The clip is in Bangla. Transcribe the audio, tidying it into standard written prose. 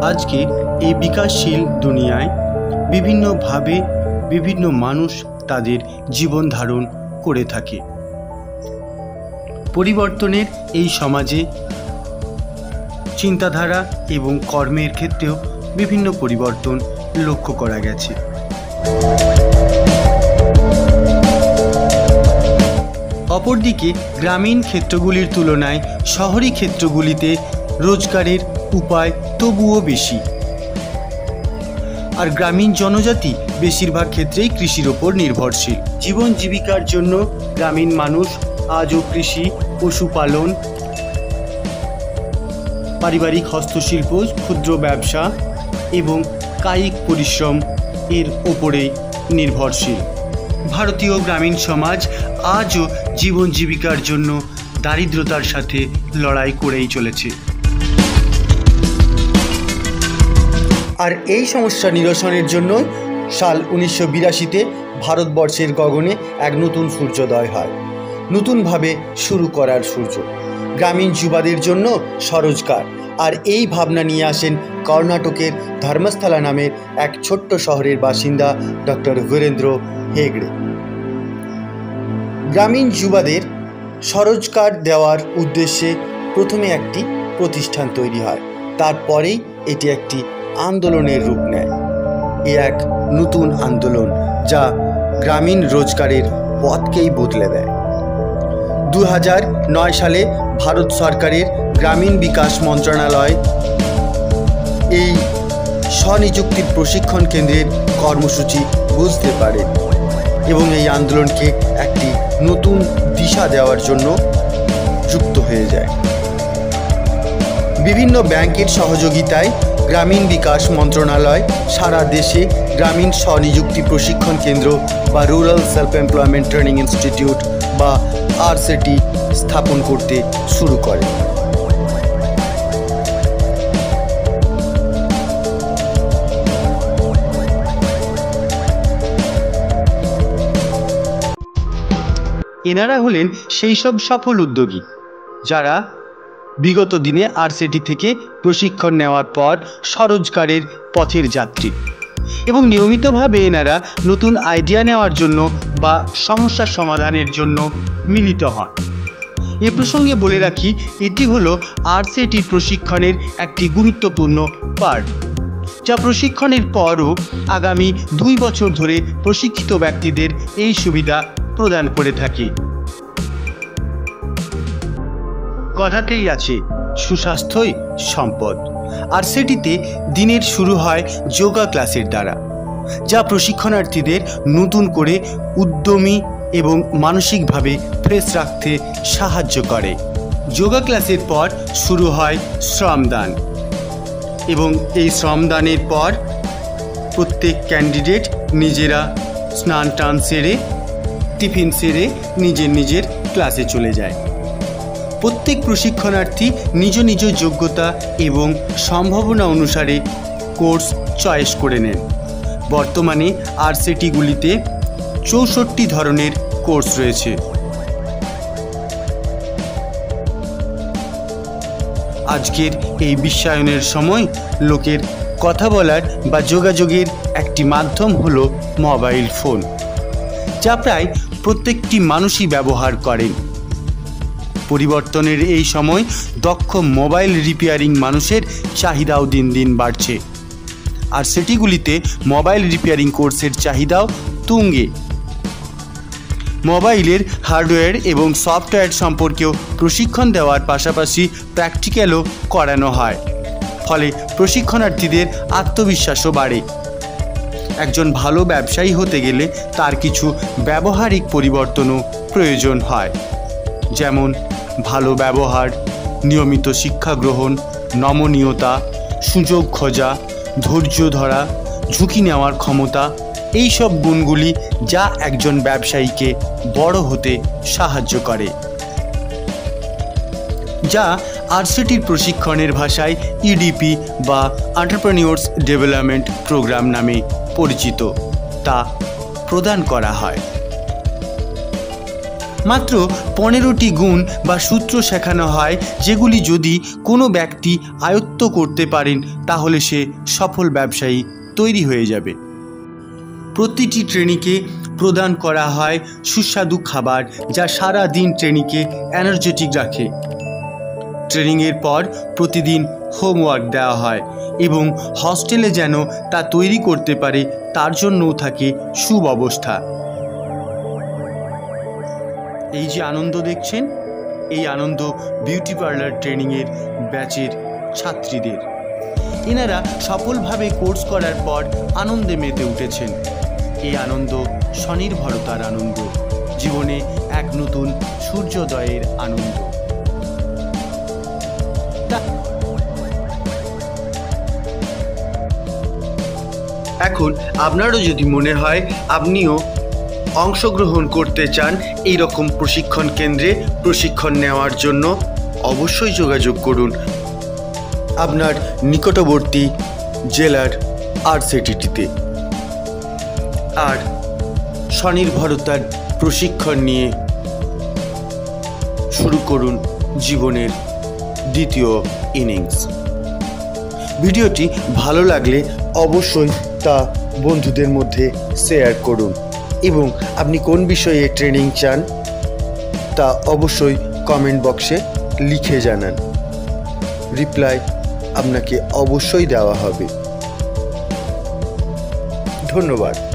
আজকের এই বিকাশশীল দুনিয়ায় বিভিন্নভাবে বিভিন্ন মানুষ তাদের জীবন ধারণ করে থাকে। পরিবর্তনের এই সমাজে চিন্তাধারা এবং কর্মের ক্ষেত্রেও বিভিন্ন পরিবর্তন লক্ষ্য করা গেছে। অপরদিকে গ্রামীণ ক্ষেত্রগুলির তুলনায় শহরি ক্ষেত্রগুলিতে রোজগারের উপায় তবুও বেশি, আর গ্রামীণ জনজাতি বেশিরভাগ ক্ষেত্রেই কৃষির ওপর নির্ভরশীল। জীবন জীবিকার জন্য গ্রামীণ মানুষ আজও কৃষি, পশুপালন, পারিবারিক হস্তশিল্প, ক্ষুদ্র ব্যবসা এবং কায়িক পরিশ্রম এর ওপরে নির্ভরশীল। ভারতীয় গ্রামীণ সমাজ আজও জীবন জীবিকার জন্য দারিদ্রতার সাথে লড়াই করেই চলেছে। আর এই সমস্যা নিরসনের জন্য সাল 1982-তে ভারতবর্ষের গগনে এক নতুন সূর্যোদয় হয়, নতুনভাবে শুরু করার সূর্য, গ্রামীণ যুবাদের জন্য স্বরোজগার। আর এই ভাবনা নিয়ে আসেন কর্ণাটকের ধর্মস্থলা নামের এক ছোট্ট শহরের বাসিন্দা ডক্টর বীরেন্দ্র হেগড়ে। গ্রামীণ যুবাদের স্বরোজগার দেওয়ার উদ্দেশ্যে প্রথমে একটি প্রতিষ্ঠান তৈরি হয়, তারপরেই এটি একটি আন্দোলনের রূপ নেয়। এ এক নতুন আন্দোলন যা গ্রামীণ রোজগারের পথকেই বদলে দেয়। 2009 সালে ভারত সরকারের গ্রামীণ বিকাশ মন্ত্রণালয় এই স্বনিযুক্তির প্রশিক্ষণ কেন্দ্রের কর্মসূচি বুঝতে পারে এবং এই আন্দোলনকে একটি নতুন দিশা দেওয়ার জন্য যুক্ত হয়ে যায়। বিভিন্ন ব্যাংকের সহযোগিতায় গ্রামীণ বিকাশ মন্ত্রণালয় সারা দেশে গ্রামীণ স্বনিযুক্তি প্রশিক্ষণ কেন্দ্র বা rural self employment training institute বা আরসিটি স্থাপন করতে শুরু করে। এনারা হলেন সেই সব সফল উদ্যোগী যারা বিগত দিনে আরসিটি থেকে প্রশিক্ষণ নেওয়ার পর স্বরোজগারের পথের যাত্রী এবং নিয়মিতভাবে এনারা নতুন আইডিয়া নেওয়ার জন্য বা সমস্যার সমাধানের জন্য মিলিত হন। এ প্রসঙ্গে বলে রাখি, এটি হলো আরসিটির প্রশিক্ষণের একটি গুরুত্বপূর্ণ পার্ট, যা প্রশিক্ষণের পরও আগামী 2 বছর ধরে প্রশিক্ষিত ব্যক্তিদের এই সুবিধা প্রদান করে থাকে। কথাতেই আছে, সুস্বাস্থ্যই সম্পদ। আরসিটিতে দিনের শুরু হয় যোগা ক্লাসের দ্বারা, যা প্রশিক্ষণার্থীদের নতুন করে উদ্যমী এবং মানসিকভাবে ফ্রেশ রাখতে সাহায্য করে। যোগা ক্লাসের পর শুরু হয় শ্রমদান এবং এই শ্রমদানের পর প্রত্যেক ক্যান্ডিডেট নিজেরা স্নান টান সেরে, টিফিন সেরে নিজের নিজের ক্লাসে চলে যায়। প্রত্যেক প্রশিক্ষণার্থী নিজ নিজ যোগ্যতা এবং সম্ভাবনা অনুসারে কোর্স চয়েস করে নেন। বর্তমানে আরসিটিগুলিতে 64 ধরনের কোর্স রয়েছে। আজকের এই বিশ্বায়নের সময় লোকের কথা বলার বা যোগাযোগের একটি মাধ্যম হলো মোবাইল ফোন, যা প্রায় প্রত্যেকটি মানুষই ব্যবহার করেন। পরিবর্তনের এই সময় দক্ষ মোবাইল রিপেয়ারিং মানুষের চাহিদাও দিন দিন বাড়ছে। আর সেটিগুলিতে মোবাইল রিপেয়ারিং কোর্সের চাহিদাও তুঙ্গে। মোবাইলের হার্ডওয়্যার এবং সফটওয়্যার সম্পর্কেও প্রশিক্ষণ দেওয়ার পাশাপাশি প্র্যাকটিক্যালও করানো হয়, ফলে প্রশিক্ষণার্থীদের আত্মবিশ্বাসও বাড়ে। একজন ভালো ব্যবসায়ী হতে গেলে তার কিছু ব্যবহারিক পরিবর্তনও প্রয়োজন হয়, যেমন ভালো ব্যবহার, নিয়মিত শিক্ষা গ্রহণ, নমনীয়তা, সুযোগ খোঁজা, ধৈর্য ধরা, ঝুঁকি নেওয়ার ক্ষমতা, এই সব গুণগুলি যা একজন ব্যবসায়ীকে বড় হতে সাহায্য করে, যা আরসিটির প্রশিক্ষণের ভাষায় ইডিপি বা এন্টারপ্রেনিউরস ডেভেলপমেন্ট প্রোগ্রাম নামে পরিচিত, তা প্রদান করা হয়। মাত্র 15টি গুণ বা সূত্র শেখানো হয়, যেগুলি যদি কোনো ব্যক্তি আয়ত্ত করতে পারেন তাহলে সে সফল ব্যবসায়ী তৈরি হয়ে যাবে। প্রতিটি ট্রেনিকে প্রদান করা হয় সুস্বাদু খাবার, যা সারা দিন ট্রেনিকে এনার্জেটিক রাখে। ট্রেনিংয়ের পর প্রতিদিন হোমওয়ার্ক দেওয়া হয় এবং হস্টেলে যেন তা তৈরি করতে পারে তার জন্যও থাকে সুব্যবস্থা। এই যে আনন্দ দেখছেন, এই আনন্দ বিউটি পার্লার ট্রেনিংয়ের ব্যাচের ছাত্রীদের। এনারা সফলভাবে কোর্স করার পর আনন্দে মেতে উঠেছেন। এই আনন্দ স্বনির্ভরতার আনন্দ, জীবনে এক নতুন সূর্যোদয়ের আনন্দ। এখন আপনারও যদি মনে হয় আপনিও অংশগ্রহণ করতে চান এই রকম প্রশিক্ষণ কেন্দ্রে প্রশিক্ষণ নেওয়ার জন্য, অবশ্যই যোগাযোগ করুন আপনার নিকটবর্তী জেলার RCTT-তে। আর স্বনির্ভরতার প্রশিক্ষণ নিয়ে শুরু করুন জীবনের দ্বিতীয় ইনিংস। ভিডিওটি ভালো লাগলে অবশ্যই তা বন্ধুদের মধ্যে শেয়ার করুন এবং আপনি কোন বিষয়ে ট্রেনিং চান তা অবশ্যই কমেন্ট বক্সে লিখে জানান। রিপ্লাই আপনাকে অবশ্যই দেওয়া হবে। ধন্যবাদ।